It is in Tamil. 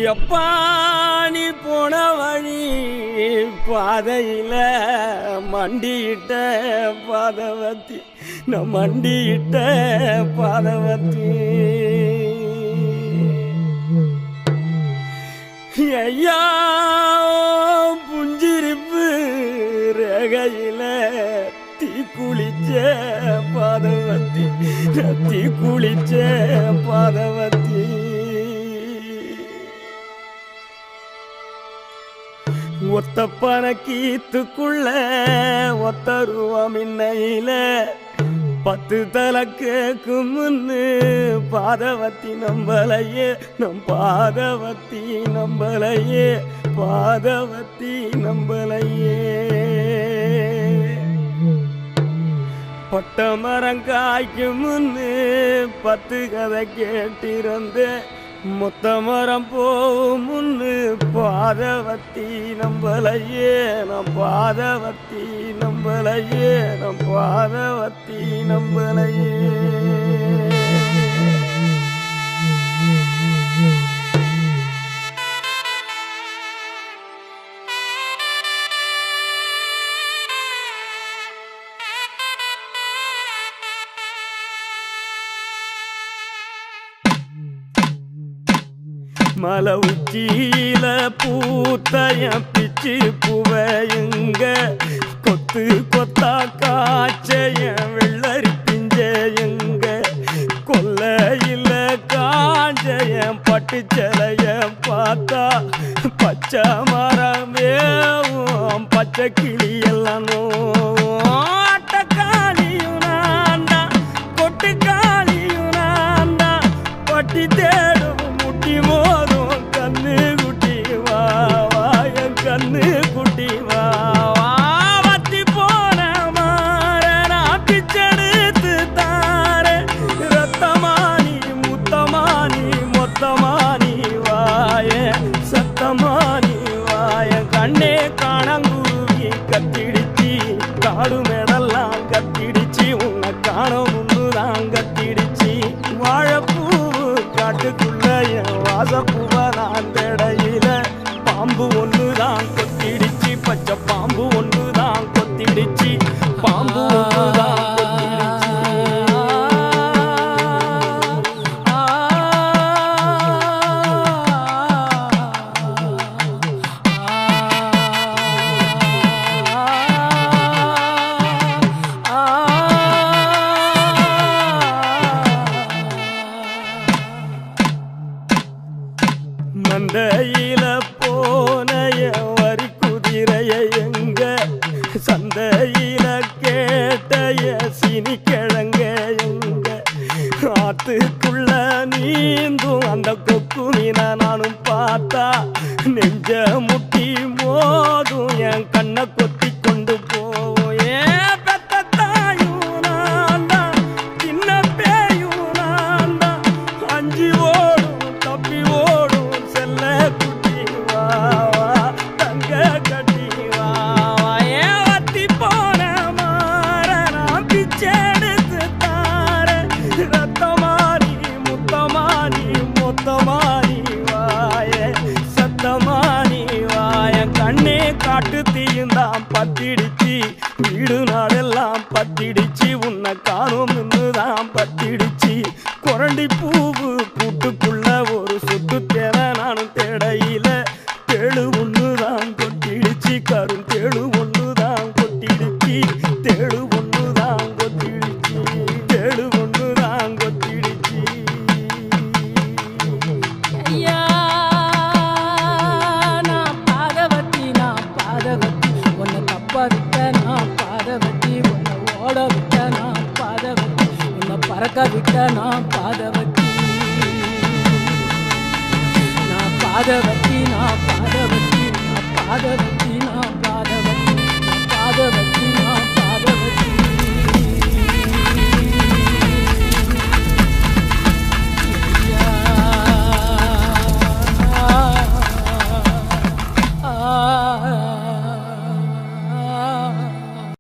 எப்பா நீ போன வழி பாதையில மண்டியிட்ட பாதவத்தி நான் மண்டியிட்ட பாதவத்தி ஐயா புஞ்சிருப்பு ரேகையில தீ குளிச்ச பாதவத்தி தீ குளிச்ச பாதவத்தி ஒத்த பணக்கீத்துக்குள்ள ஒத்த ரூபா மின்னையில 10 தலை கேக்கும் முன்னு பாதவத்தி நம்பலையே நம் பாதவத்தி நம்பலையே பாதவத்தி நம்பலையே பட்ட மரம் காய்க்கும் முன்னு 10 கதை கேட்டிருந்தேன் மொத்த மரம் போகும் முன்னு பாதவத்தி நம்பலையே நம் பாதவத்தி நம்பலையே நம் பாதவத்தி நம்பலையே மலை உச்சியில பூத்தைய பிச்சு பூவையுங்க கொத்து கொத்தா காய்ச்சைய வெள்ளரி பிஞ்சையுங்க கொல்லையில காஞ்சைய பட்டுச்சலைய பார்த்தா பச்சை மரமேவும் பச்சை கிளியெல்லாம் ஆட்டக்காளியும் நான்டா கொட்டுக்காளியும் நான்டா பட்டி தேடும் முட்டி மோதும் கண்ணு குட்டி வா என் கண்ணு குட்டி வா வத்தி போன மாற நான் பிச்செடுத்து தார ரத்தமானி முத்தமானி மொத்தமானி வாய சத்தமானி வாய கண்ணே காணங்குருவி கத்திடிச்சி காடு மேடெல்லாம் கத்திடிச்சி உன்னை காண முன்னுதான் கத்திடிச்சி வாழைப்பூ காட்டுக்குள்ள வாசப்பூவதான் தடையில பாம்பு ஒண்ணுதான் கொத்திடிச்சு பச்சை பாம்பு ஒண்ணுதான் கொத்திடிச்சு பாம்பு ஒண்ணுதான் மந்தையில போனைய வரி குதிரைய எங்க சந்தையில கேட்டைய சினி கிழங்க எங்க ஆத்துக்குள்ள நீந்தும் அந்த கொக்கு மீன நானும் பார்த்தா நெஞ்ச முட்டி மோதும் என் கண்ணை கொத்தி கொண்டு போவோம் ஏன் பெத்த தாயும் நான்டா சின்ன பேயும் நான்டா அஞ்சி ஓடும் தப்பி ஓடும் குட்டி வா தங்க கட்டி வா ஏன் வத்தி போன மாற நான் பிச்செடுத்து தார ரத்தமானி முத்தமானி மொத்தமானி வாய சத்தமானி வாய கண்ணே காட்டு தீயுந்தான் பத்திடிச்சு வீடு நாடெல்லாம் பத்திடிச்சு உன்னை காணும் இன்னுதான் பத்திடிச்சு குரண்டி பூவு கூட்டுக்குள்ள ஒரு சுத்து தேர நானும் தேடையில தேழு ஒண்ணுதான் கொட்டிடுச்சு கரும் தேழு ஒண்ணுதான் கொட்டிடுச்சு தேழு ஒண்ணுதான் கொட்டிடுச்சு தேழு ஒண்ணுதான் கொட்டிடுச்சு ஐயா நான் பாதவத்தி உன்னை தப்ப விட்ட நான் பாதவத்தி உன்னை ஓட விட்ட நான் பாதவத்தி உன்னை பறக்க விட்ட நான் பாதவத்தி பாதவத்தி நான் பாதவத்தி